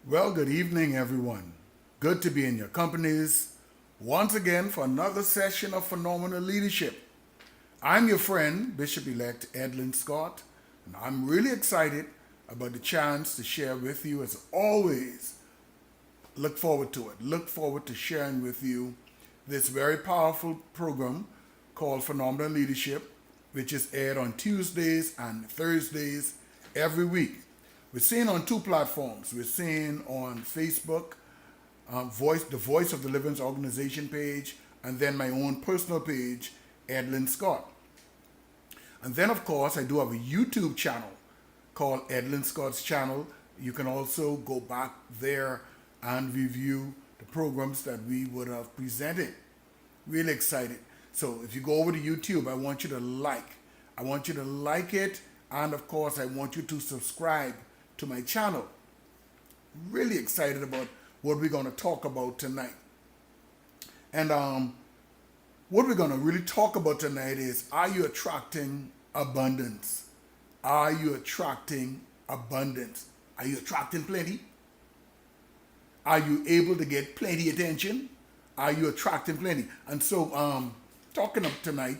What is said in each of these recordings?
Well, good evening, everyone. Good to be in your companies once again for another session of Phenomenal Leadership. I'm your friend, Bishop elect Edlin Scott, and I'm really excited about the chance to share with you, as always. Look forward to it. Look forward to sharing with you this very powerful program called Phenomenal Leadership, which is aired on Tuesdays and Thursdays every week. We're seeing on two platforms. We're seeing on Facebook, the Voice of Deliverance organization page, and then my own personal page, Edlin Scott. And then, of course, I do have a YouTube channel called Edlin Scott's Channel. You can also go back there and review the programs that we would have presented. Really excited. So if you go over to YouTube, I want you to like. I want you to like it, and of course, I want you to subscribe to my channel. Really excited about what we're going to talk about tonight. And what we're going to really talk about tonight is, are you attracting abundance? Are you attracting abundance? Are you attracting plenty? Are you able to get plenty attention? Are you attracting plenty? And so talking up tonight,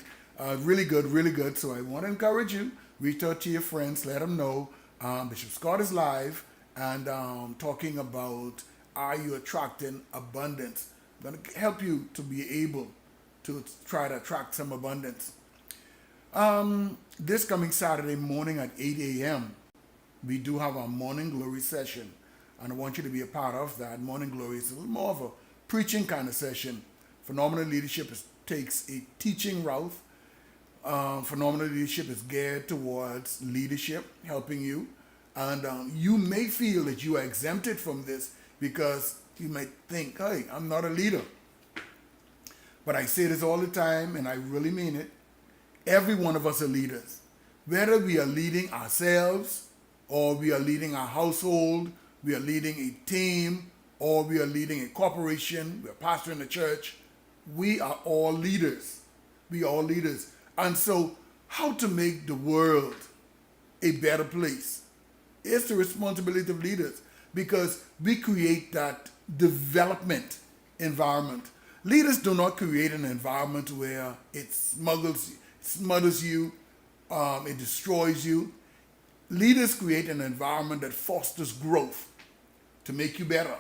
really good, really good. So I want to encourage you, reach out to your friends, let them know Bishop Scott is live and talking about, are you attracting abundance? I'm going to help you to be able to try to attract some abundance. This coming Saturday morning at 8 a.m., we do have our Morning Glory session. And I want you to be a part of that. Morning Glory is a little more of a preaching kind of session. Phenomenal Leadership takes a teaching route. Phenomenal Leadership is geared towards leadership, helping you. And you may feel that you are exempted from this because you might think, hey, I'm not a leader. But I say this all the time, and I really mean it. Every one of us are leaders. Whether we are leading ourselves, or we are leading our household, we are leading a team, or we are leading a corporation, we are pastoring a church, we are all leaders. We are all leaders. And so, how to make the world a better place? It's the responsibility of leaders, because we create that development environment. Leaders do not create an environment where it smothers you, it destroys you. Leaders create an environment that fosters growth to make you better.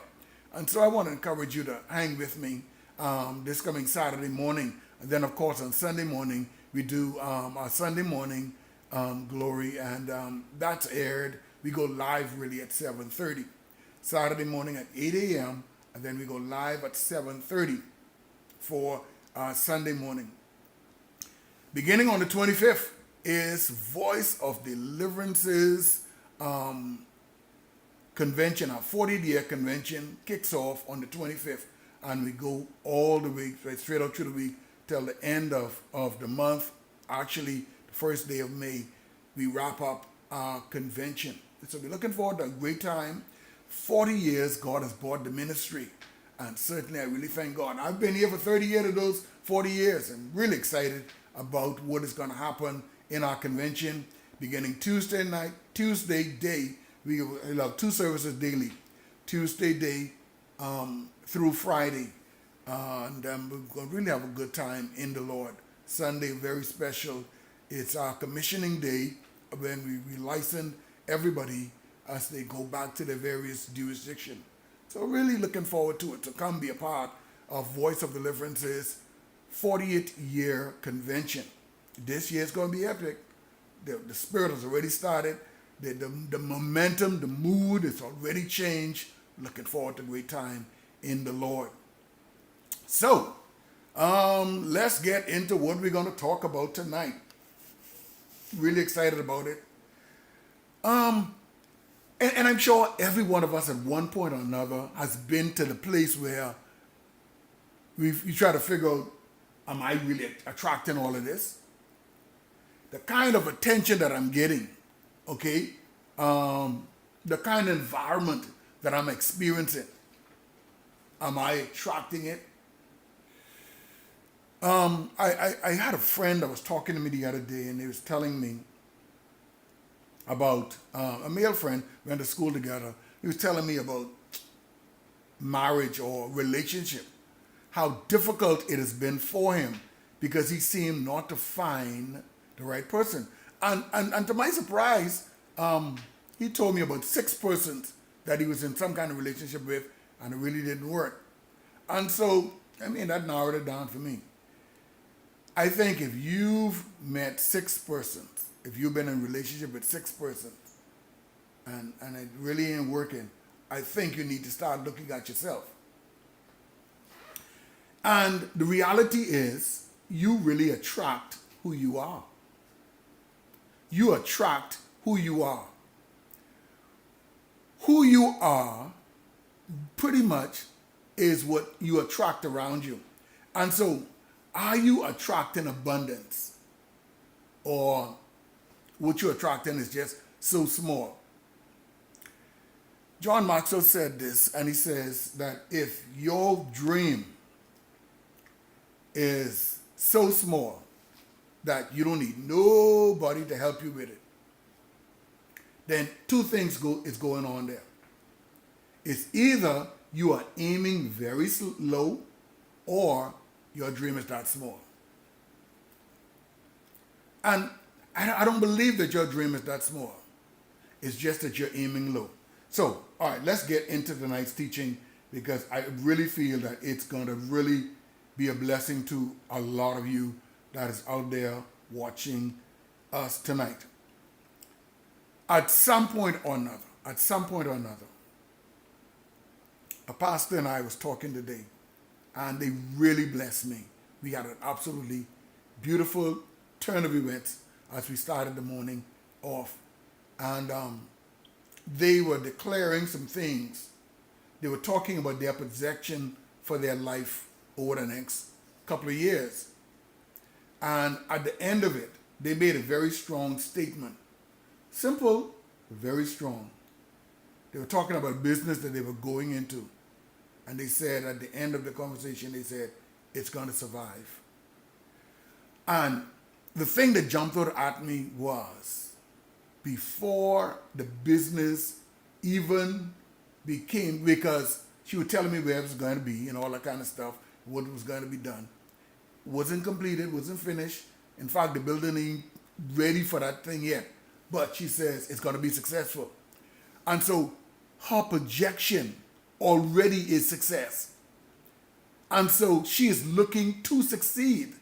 And so I want to encourage you to hang with me this coming Saturday morning. And then, of course, on Sunday morning, we do our Sunday morning glory, and that's aired. We go live really at 7:30. Saturday morning at 8 a.m., and then we go live at 7:30 for Sunday morning. Beginning on the 25th is Voice of Deliverance's convention. Our 40-year convention kicks off on the 25th, and we go all the way, right, straight up through the week till the end of the month. Actually, the first day of May, we wrap up our convention. So we're looking forward to a great time. 40 years God has brought the ministry, and certainly I really thank God. I've been here for 30 years of those 40 years. I'm really excited about what is going to happen in our convention. Beginning Tuesday day, we'll have two services daily, Tuesday day through Friday. And we're going to really have a good time in the Lord. Sunday, very special. It's our commissioning day when we license everybody as they go back to their various jurisdiction. So really looking forward to it. So come be a part of Voice of Deliverance's 40th year convention. This year is going to be epic. The spirit has already started. The momentum, the mood is already changed. Looking forward to a great time in the Lord. So, let's get into what we're going to talk about tonight. Really excited about it. And I'm sure every one of us at one point or another has been to the place where you try to figure out, am I really attracting all of this? The kind of attention that I'm getting, okay? The kind of environment that I'm experiencing, am I attracting it? I had a friend that was talking to me the other day, and he was telling me about a male friend. We went to school together. He was telling me about marriage or relationship, how difficult it has been for him because he seemed not to find the right person. And to my surprise, he told me about 6 persons that he was in some kind of relationship with, and it really didn't work. And so, I mean, that narrowed it down for me. I think if you've met 6 persons, if you've been in a relationship with 6 persons, and it really ain't working, I think you need to start looking at yourself. And the reality is, you really attract who you are. You attract who you are. Who you are pretty much is what you attract around you. And so, are you attracting abundance? Or what you're attracting is just so small? John Maxwell said this, and he says that if your dream is so small that you don't need nobody to help you with it, then 2 things is going on there. It's either you are aiming very low, or your dream is that small. And I don't believe that your dream is that small. It's just that you're aiming low. So, all right, let's get into tonight's teaching, because I really feel that it's going to really be a blessing to a lot of you that is out there watching us tonight. At some point or another, a pastor and I was talking today, and they really blessed me. We had an absolutely beautiful turn of events as we started the morning off. And they were declaring some things. They were talking about their projection for their life over the next couple of years. And at the end of it, they made a very strong statement. Simple, but very strong. They were talking about business that they were going into. And they said at the end of the conversation, they said, it's going to survive. And the thing that jumped out at me was, before the business even became, because she was telling me where it was going to be and all that kind of stuff, what was going to be done. Wasn't completed, wasn't finished. In fact, the building ain't ready for that thing yet. But she says it's going to be successful. And so her projection already is success. And so she is looking to succeed,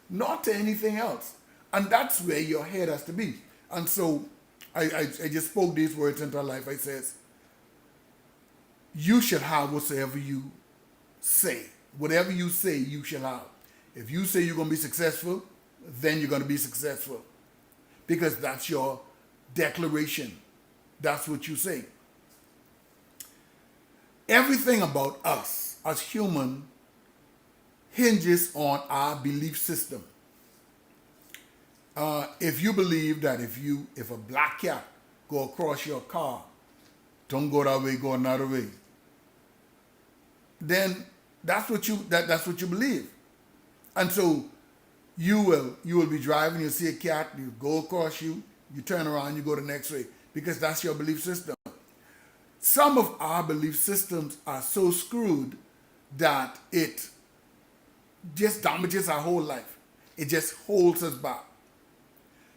not to anything else. And that's where your head has to be. And so I just spoke these words into her life. I says, you should have whatsoever you say. Whatever you say, you shall have. If you say you're going to be successful, then you're going to be successful. Because that's your declaration. That's what you say. Everything about us as human hinges on our belief system. If you believe that if a black cat go across your car, don't go that way, go another way, then that's what you believe. And so you will be driving, you see a cat, you go across you turn around, you go the next way, because that's your belief system. Some of our belief systems are so screwed that it just damages our whole life. It just holds us back.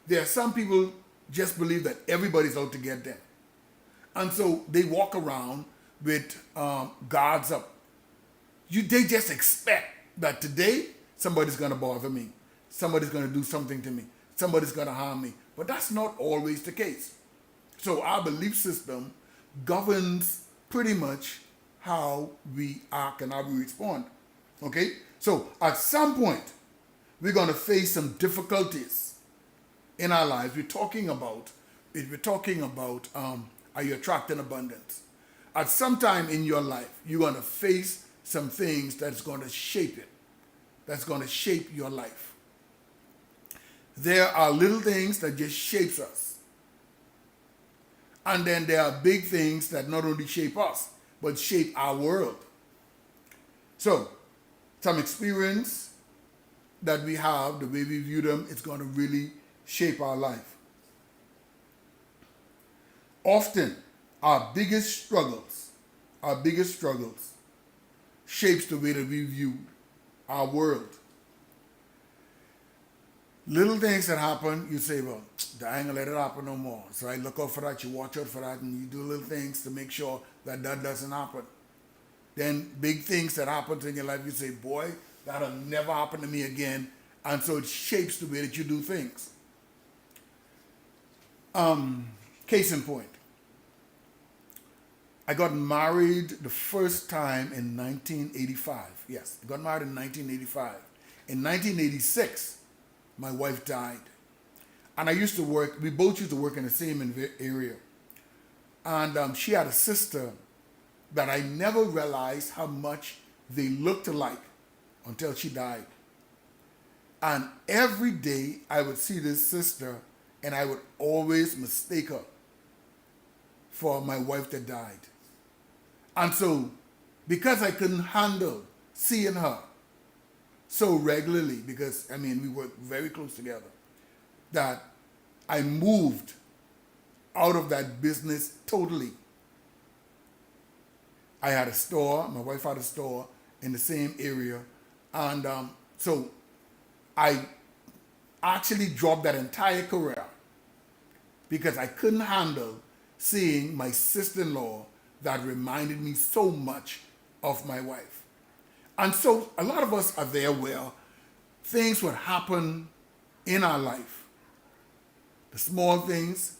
There are some people just believe that everybody's out to get them. And so they walk around with guards up. They just expect that today somebody's going to bother me. Somebody's going to do something to me. Somebody's going to harm me. But that's not always the case. So our belief system governs pretty much how we act and how we respond. Okay? So at some point, we're going to face some difficulties in our lives. We're talking about are you attracting abundance? At some time in your life, you're going to face some things that's going to shape it. That's going to shape your life. There are little things that just shapes us. And then there are big things that not only shape us, but shape our world. So, some experience that we have, the way we view them, it's going to really shape our life. Often, our biggest struggles shapes the way that we view our world. Little things that happen, you say, well, I ain't gonna let it happen no more. So I look out for that, you watch out for that, and you do little things to make sure that that doesn't happen. Then big things that happen in your life, you say, boy, that'll never happen to me again. And so it shapes the way that you do things. Case in point, I got married the first time in 1985. Yes, I got married in 1985. In 1986, my wife died. And we both used to work in the same area. And she had a sister that I never realized how much they looked alike until she died. And every day I would see this sister and I would always mistake her for my wife that died. And so, because I couldn't handle seeing her so regularly, because, we worked very close together, that I moved out of that business totally. I had a store, my wife had a store in the same area, and so I actually dropped that entire career because I couldn't handle seeing my sister-in-law that reminded me so much of my wife. And so a lot of us are there where things would happen in our life. The small things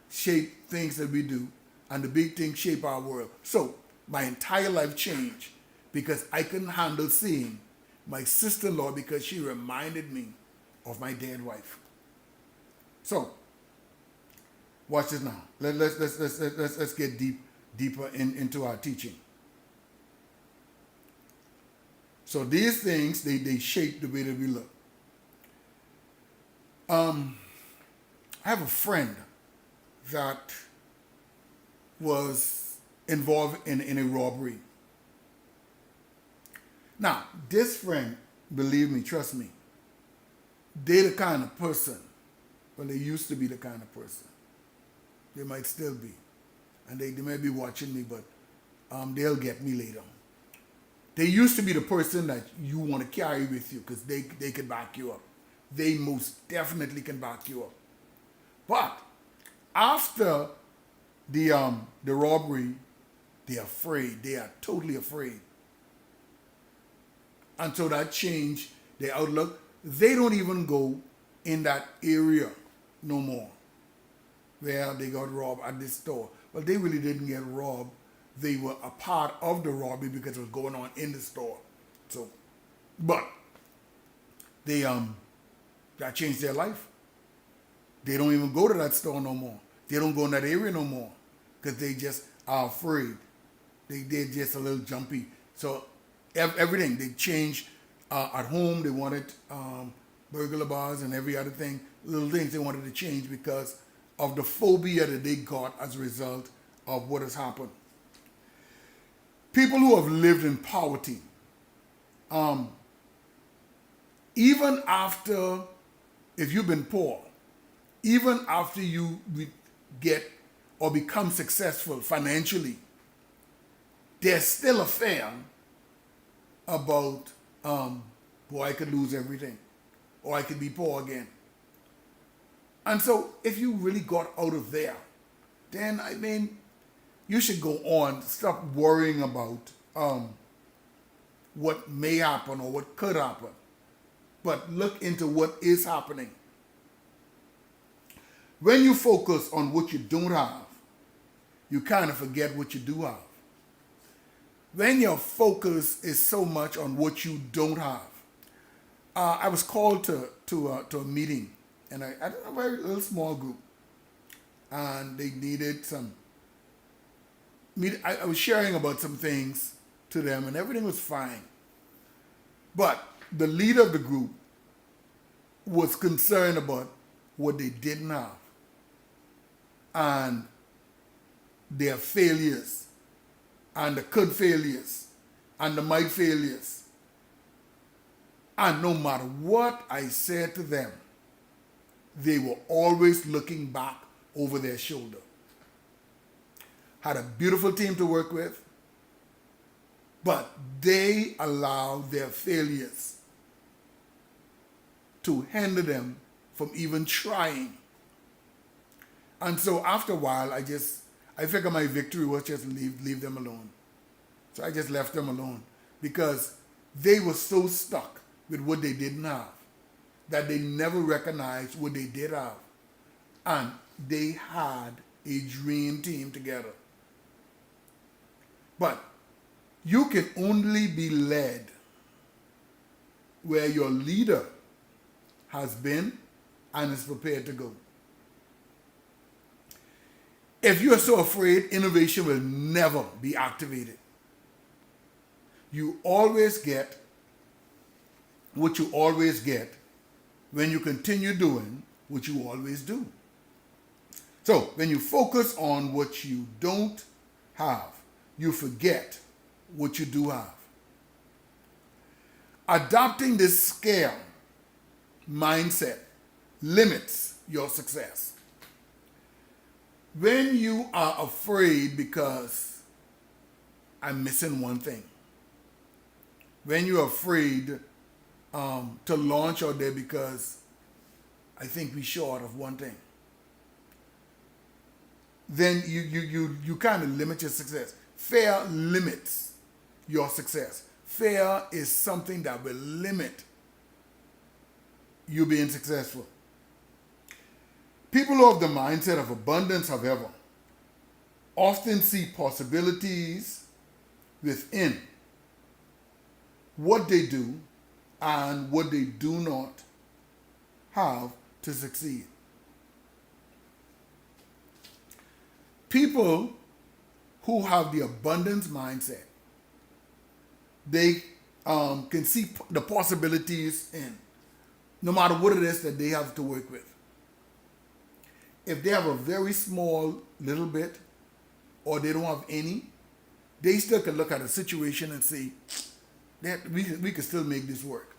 shape things that we do, and the big things shape our world. So my entire life changed because I couldn't handle seeing my sister-in-law because she reminded me of my dead wife. So, watch this now. Let's get deeper into our teaching. So these things, they shape the way that we look. I have a friend that was involved in a robbery. Now, this friend, believe me, trust me, they're the kind of person, well, they used to be the kind of person. They might still be. And they may be watching me, but they'll get me later. They used to be the person that you want to carry with you because they can back you up. They most definitely can back you up. But after the robbery, they're afraid. They are totally afraid. And so that changed their outlook. They don't even go in that area no more where they got robbed at this store. Well, they really didn't get robbed. They were a part of the robbery because it was going on in the store. So, but they that changed their life. They don't even go to that store no more. They don't go in that area no more because they just are afraid. They're just a little jumpy. So everything, they changed at home. They wanted burglar bars and every other thing, little things they wanted to change because of the phobia that they got as a result of what has happened. People who have lived in poverty, even after, if you've been poor, even after you get or become successful financially, there's still a fear about, boy, I could lose everything, or I could be poor again. And so if you really got out of there, then you should go on, stop worrying about what may happen or what could happen, but look into what is happening. When you focus on what you don't have, you kind of forget what you do have. When your focus is so much on what you don't have, I was called to a meeting, and I had a very little small group, and they needed some. I was sharing about some things to them, and everything was fine. But the leader of the group was concerned about what they didn't have and their failures and the could failures and the might failures. And no matter what I said to them, they were always looking back over their shoulder. Had a beautiful team to work with. but they allow their failures to hinder them from even trying. And so after a while, I figured my victory was just leave them alone. So I just left them alone because they were so stuck with what they didn't have that they never recognized what they did have. And they had a dream team together. But you can only be led where your leader has been and is prepared to go. If you are so afraid, innovation will never be activated. You always get what you always get when you continue doing what you always do. So when you focus on what you don't have, you forget what you do have. Adopting this scale mindset limits your success. When you are afraid because I'm missing one thing, when you're afraid to launch out there because I think we're short of one thing, then you kind of limit your success. Fear limits your success. Fear is something that will limit you being successful. People who have the mindset of abundance, however, often see possibilities within what they do and what they do not have to succeed. People who have the abundance mindset, they can see the possibilities in no matter what it is that they have to work with. If they have a very small little bit or they don't have any, they still can look at a situation and say that we can still make this work.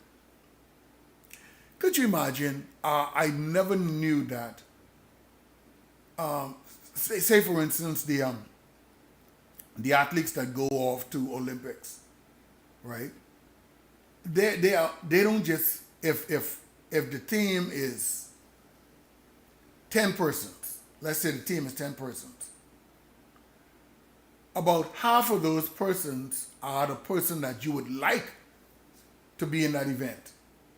Could you imagine? I never knew that. Say for instance the athletes that go off to Olympics, right? They don't just if the team is 10 persons, let's say the team is 10 persons, about half of those persons are the person that you would like to be in that event.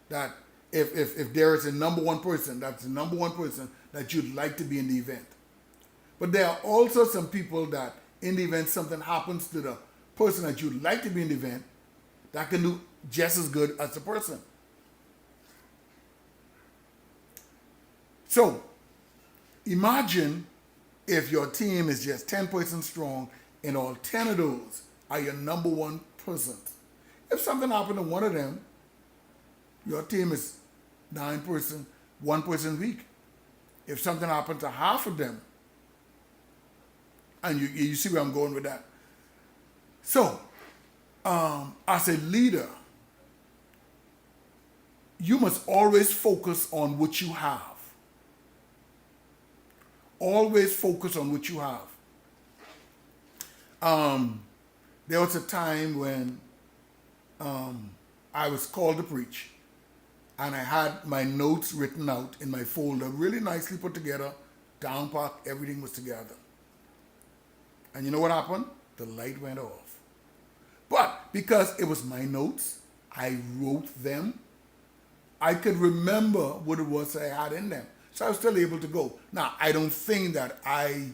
That if there is a number one person, that's the number one person that you'd like to be in the event. But there are also some people that in the event something happens to the person that you'd like to be in the event, that can do just as good as the person. So imagine if your team is just 10 persons strong and all 10 of those are your number one persons. If something happened to one of them, your team is 9 person, 1 person weak. If something happened to half of them, and you see where I'm going with that. So, as a leader, you must always focus on what you have. Always focus on what you have. There was a time when I was called to preach, and I had my notes written out in my folder, really nicely put together, down packed, everything was together. And you know what happened? The light went off. But because it was my notes, I wrote them, I could remember what it was I had in them. So I was still able to go. Now, I don't think that I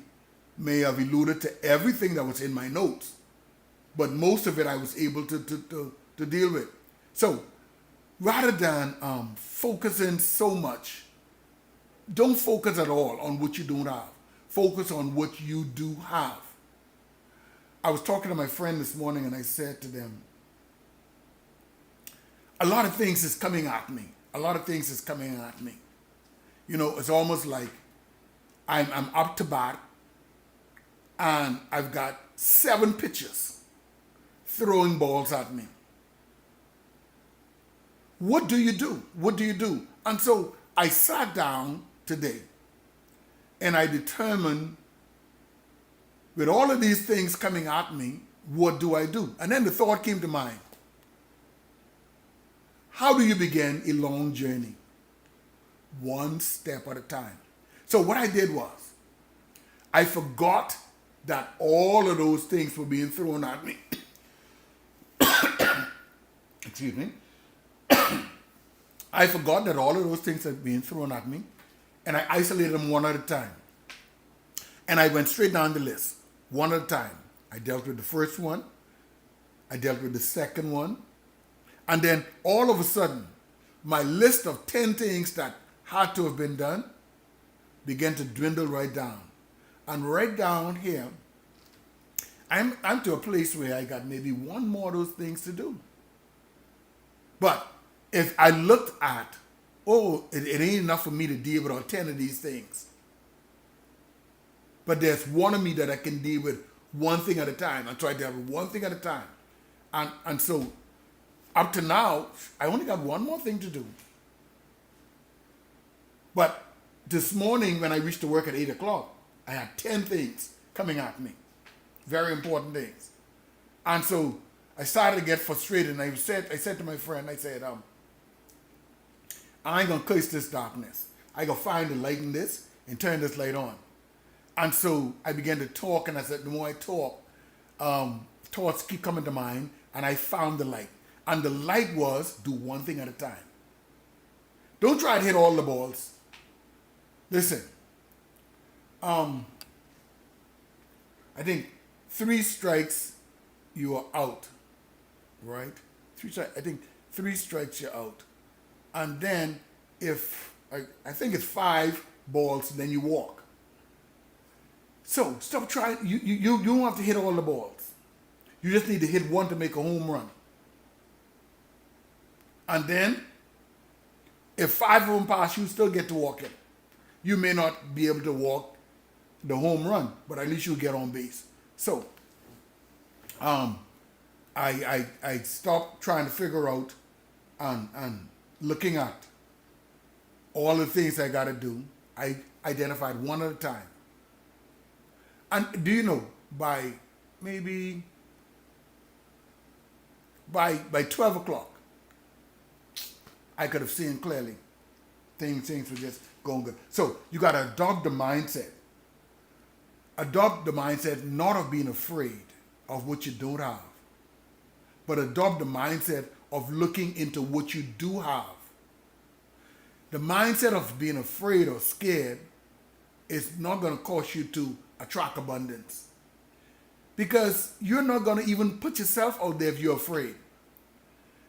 may have alluded to everything that was in my notes, but most of it I was able to deal with. So rather than focusing so much, don't focus at all on what you don't have. Focus on what you do have. I was talking to my friend this morning and I said to them, a lot of things is coming at me. A lot of things is coming at me. You know, it's almost like I'm up to bat and I've got 7 pitchers throwing balls at me. What do you do? What do you do? And so I sat down today and I determined, with all of these things coming at me, what do I do? And then the thought came to mind. How do you begin a long journey? One step at a time. So what I did was, I forgot that all of those things were being thrown at me. Excuse me. I forgot that all of those things had been thrown at me, and I isolated them one at a time. And I went straight down the list, one at a time. I dealt with the first one, I dealt with the second one, and then all of a sudden, my list of 10 things that had to have been done began to dwindle right down. And right down here, I'm to a place where I got maybe one more of those things to do. But if I looked at, it ain't enough for me to deal with all 10 of these things. But there's one of me that I can deal with one thing at a time. I try to have one thing at a time. And so up to now, I only got one more thing to do. But this morning when I reached to work at 8 o'clock, I had 10 things coming at me. Very important things. And so I started to get frustrated, and I said to my friend, I said, I ain't gonna curse this darkness. I gonna find the light in this and turn this light on. And so I began to talk, and I said, the more I talk, thoughts keep coming to mind, and I found the light. And the light was, do one thing at a time. Don't try to hit all the balls. Listen, I think 3 strikes, you are out, right? I think 3 strikes, you're out. And then if, I think it's 5 balls, then you walk. So stop trying, you don't have to hit all the balls. You just need to hit one to make a home run. And then, if 5 of them pass, you still get to walk it. You may not be able to walk the home run, but at least you'll get on base. So, I stopped trying to figure out and looking at all the things I got to do. I identified one at a time. And do you know, by 12 o'clock, I could have seen clearly. Things were just going good. So you got to adopt the mindset. Adopt the mindset not of being afraid of what you don't have, but adopt the mindset of looking into what you do have. The mindset of being afraid or scared is not going to cause you to attract abundance, because you're not going to even put yourself out there if you're afraid.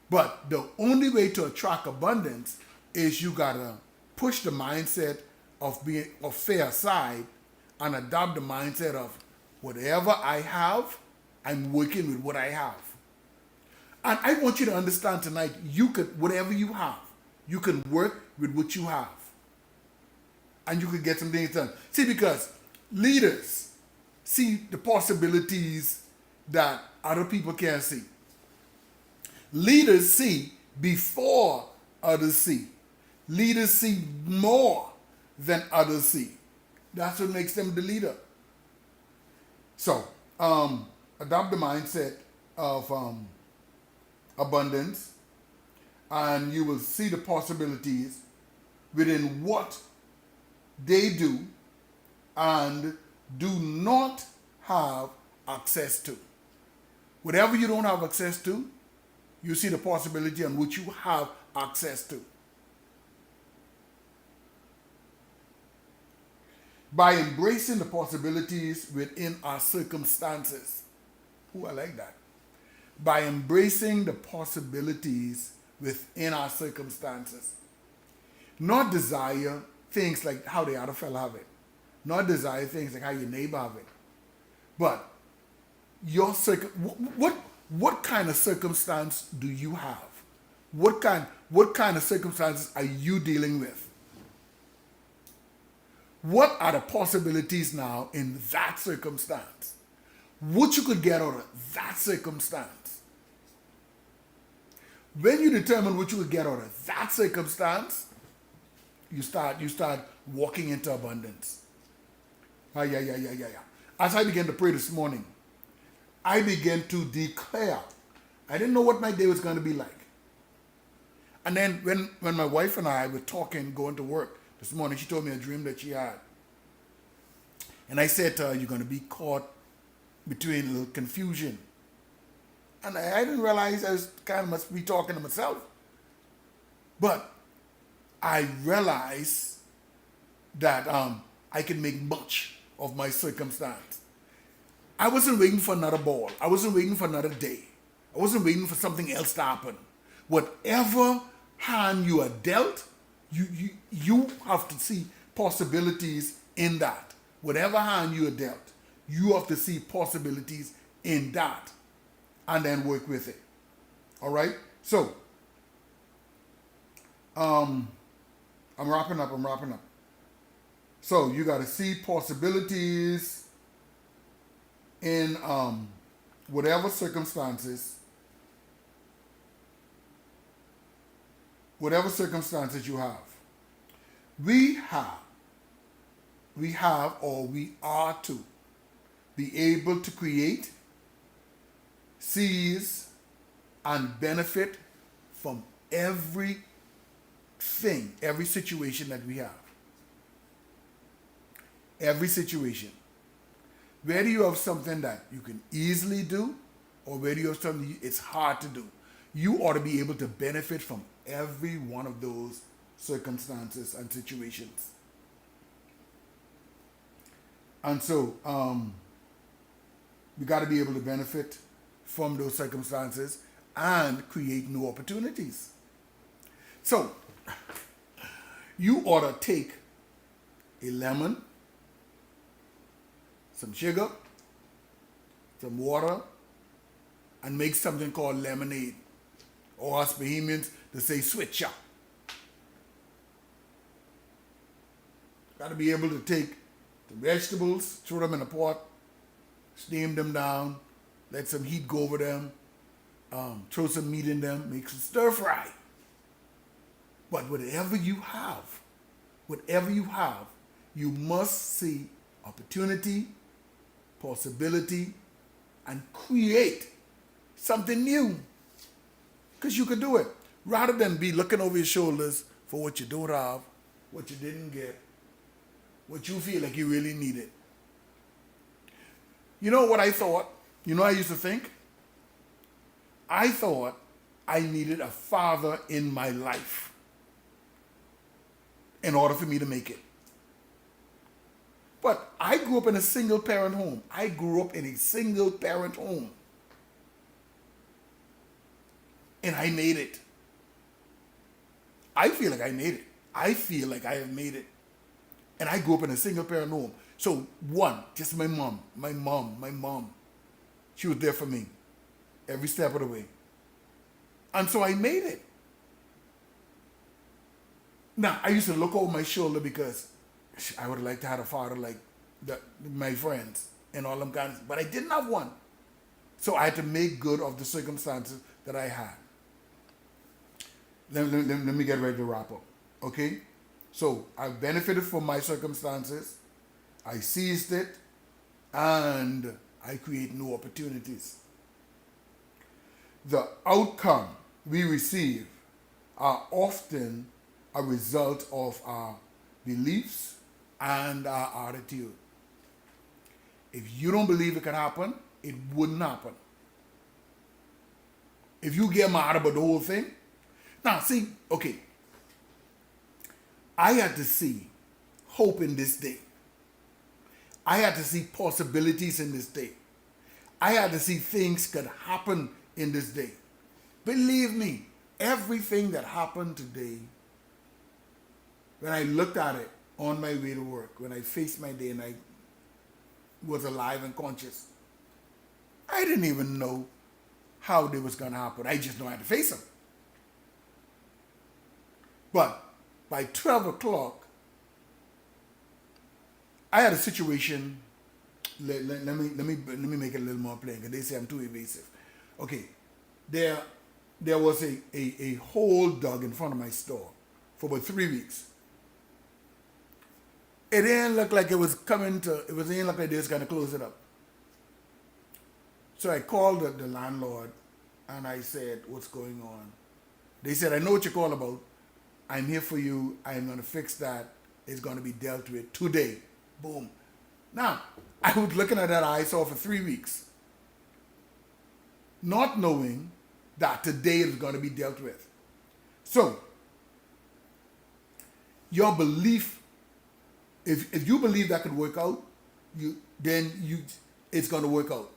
But the only way to attract abundance is you got to push the mindset of fear aside and adopt the mindset of whatever I have, I'm working with what I have. And I want you to understand tonight, whatever you have, you can work with what you have. And you can get some things done. See, because leaders see the possibilities that other people can't see. Leaders see before others see. Leaders see more than others see. That's what makes them the leader. So, adopt the mindset of abundance, and you will see the possibilities within what they do and do not have access to. Whatever you don't have access to, you see the possibility on which you have access to. By embracing the possibilities within our circumstances. Ooh, I like that. By embracing the possibilities within our circumstances. Not desire things like how the other fellow have it. Not desire things like how your neighbor have it. But what kind of circumstance do you have? What kind of circumstances are you dealing with? What are the possibilities now in that circumstance? What you could get out of that circumstance? When you determine what you could get out of that circumstance, you start walking into abundance. Yeah. As I began to pray this morning, I began to declare. I didn't know what my day was going to be like. And then when my wife and I were talking, going to work this morning, she told me a dream that she had. And I said to her, you're going to be caught between a little confusion. And I didn't realize I was kind of must be talking to myself. But I realized that I can make much of my circumstance. I wasn't waiting for another ball. I wasn't waiting for another day. I wasn't waiting for something else to happen. Whatever hand you are dealt, you have to see possibilities in that. Whatever hand you are dealt, you have to see possibilities in that and then work with it. All right? So, I'm wrapping up. So, you got to see possibilities in whatever circumstances you have. We have or we are to be able to create, seize, and benefit from every situation that we have. Every situation. Whether you have something that you can easily do or whether you have something it's hard to do, you ought to be able to benefit from every one of those circumstances and situations. And so, we got to be able to benefit from those circumstances and create new opportunities. So, you ought to take a lemon, some sugar, some water, and make something called lemonade. Or us Bahamians, they say switch up. Got to be able to take the vegetables, throw them in a pot, steam them down, let some heat go over them, throw some meat in them, make some stir fry. But whatever you have, you must see opportunity, possibility, and create something new. Because you could do it. Rather than be looking over your shoulders for what you don't have, what you didn't get, what you feel like you really needed. You know what I thought? You know I used to think? I thought I needed a father in my life in order for me to make it. But I grew up in a single parent home. And I made it. I feel like I made it. I feel like I have made it. And I grew up in a single parent home. So just my mom. She was there for me every step of the way. And so I made it. Now, I used to look over my shoulder because I would like to have a father like my friends and all them kinds, but I didn't have one. So I had to make good of the circumstances that I had. Let me get ready to wrap up. Okay? So I benefited from my circumstances, I seized it, and I create new opportunities. The outcome we receive are often a result of our beliefs and our attitude. If you don't believe it can happen, it wouldn't happen. If you get mad about the whole thing, now see, okay, I had to see hope in this day. I had to see possibilities in this day. I had to see things could happen in this day. Believe me, everything that happened today, when I looked at it on my way to work, when I faced my day and I was alive and conscious, I didn't even know how they was going to happen. I just know I had to face them. But by 12 o'clock, I had a situation. Let me make it a little more plain, because they say I'm too evasive. Okay, there was a hole dug in front of my store for about 3 weeks. It didn't look like it didn't look like they was going to close it up. So I called the landlord and I said, what's going on? They said, I know what you call about. I'm here for you. I'm going to fix that. It's going to be dealt with today. Boom. Now, I was looking at that eyesore for 3 weeks, not knowing that today it is going to be dealt with. So, your belief, if you believe that could work out, it's going to work out.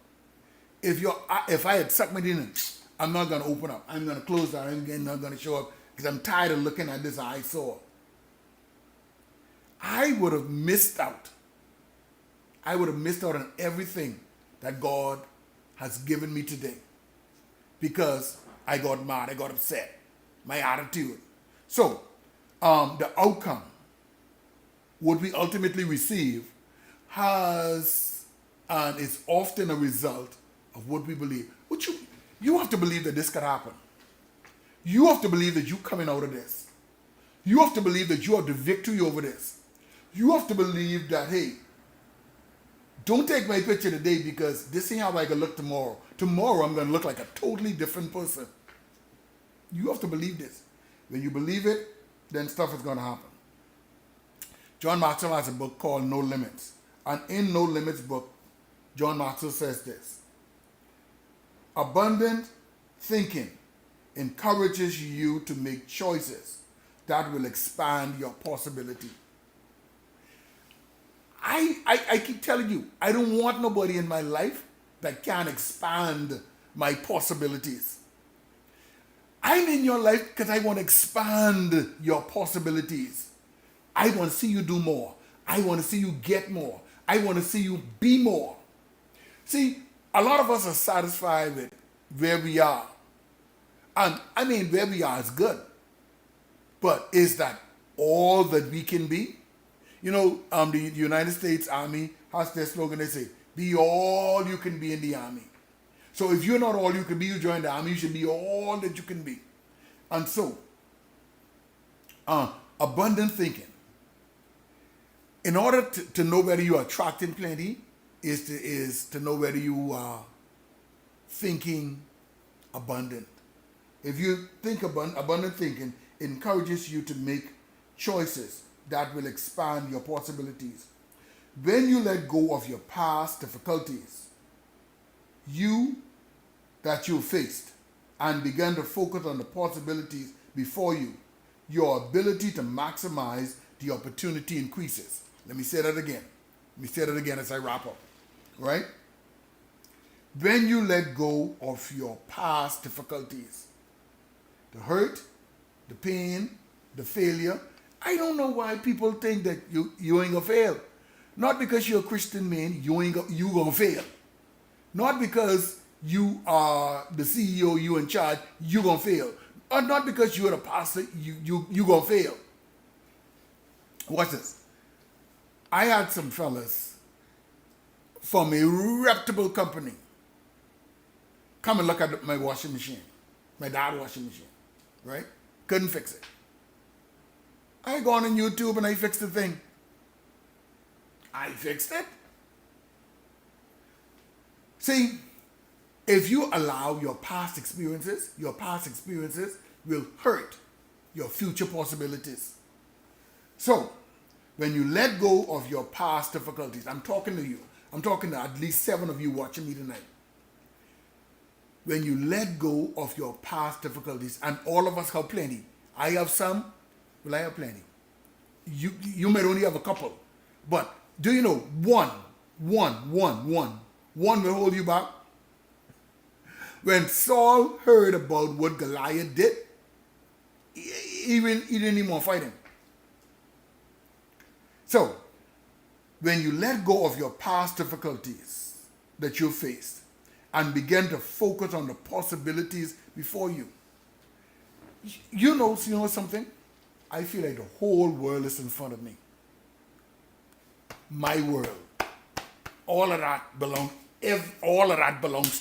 If I had sucked my in, I'm not going to open up. I'm going to close that. I'm not going to show up because I'm tired of looking at this eyesore. I would have missed out. I would have missed out on everything that God has given me today because I got mad, I got upset, my attitude. So, the outcome, what we ultimately receive, has and is often a result of what we believe. You have to believe that this could happen. You have to believe that you're coming out of this. You have to believe that you have the victory over this. You have to believe that, hey, don't take my picture today because this ain't how I can look tomorrow. Tomorrow I'm going to look like a totally different person. You have to believe this. When you believe it, then stuff is going to happen. John Maxwell has a book called No Limits. And in No Limits book, John Maxwell says this: abundant thinking encourages you to make choices that will expand your possibility. I keep telling you, I don't want nobody in my life that can expand my possibilities. I'm in your life because I want to expand your possibilities. I want to see you do more. I want to see you get more. I want to see you be more. See, a lot of us are satisfied with where we are. And I mean, where we are is good. But is that all that we can be? You know, the United States Army has their slogan. They say, be all you can be in the Army. So if you're not all you can be, you join the Army, you should be all that you can be. And so, abundant thinking. In order to know whether you are attracting plenty, is to know whether you are thinking abundant. If you think abundant thinking encourages you to make choices that will expand your possibilities. When you let go of your past difficulties, that you faced, and begin to focus on the possibilities before you, your ability to maximize the opportunity increases. Let me say that again as I wrap up. Right? When you let go of your past difficulties, the hurt, the pain, the failure, I don't know why people think that you ain't gonna fail. Not because you're a Christian man, you gonna fail. Not because you are the CEO, you in charge, you gonna fail. Or not because you're the pastor, you gonna fail. Watch this. I had some fellas from a reputable company come and look at my washing machine, my dad's washing machine, right? Couldn't fix it. I go on YouTube and I fixed the thing. I fixed it. See, if you allow your past experiences will hurt your future possibilities. So, when you let go of your past difficulties, I'm talking to you. I'm talking to at least 7 of you watching me tonight. When you let go of your past difficulties, and all of us have plenty. I have some, well, I have plenty. You might only have a couple. But do you know one will hold you back? When Saul heard about what Goliath did, he didn't even want to fight him. So, when you let go of your past difficulties that you faced and begin to focus on the possibilities before you, you know something? I feel like the whole world is in front of me. My world. All of that belongs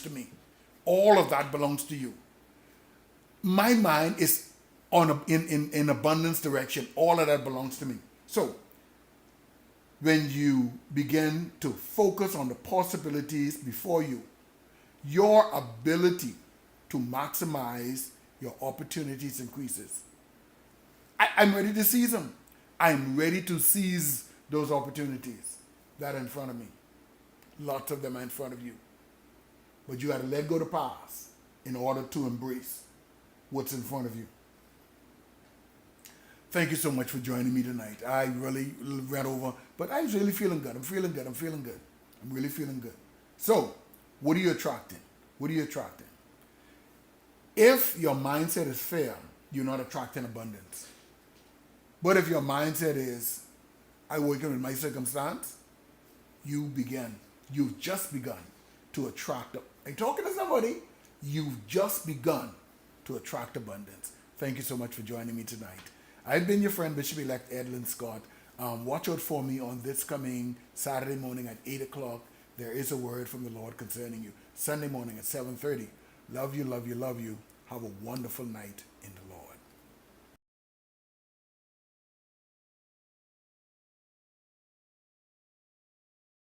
to me. All of that belongs to you. My mind is in abundance direction. All of that belongs to me. So, when you begin to focus on the possibilities before you, your ability to maximize your opportunities increases. I'm ready to seize them. I'm ready to seize those opportunities that are in front of me. Lots of them are in front of you. But you got to let go of the past in order to embrace what's in front of you. Thank you so much for joining me tonight. I really ran over, but I was really feeling good. I'm feeling good. I'm feeling good. I'm really feeling good. So, what are you attracting? What are you attracting? If your mindset is fair, you're not attracting abundance. But if your mindset is, I work with my circumstance, you've just begun to attract. Are you talking to somebody? You've just begun to attract abundance. Thank you so much for joining me tonight. I've been your friend, Bishop-elect Edlin Scott. Watch out for me on this coming Saturday morning at 8 o'clock. There is a word from the Lord concerning you. Sunday morning at 7:30. Love you, love you, love you. Have a wonderful night in the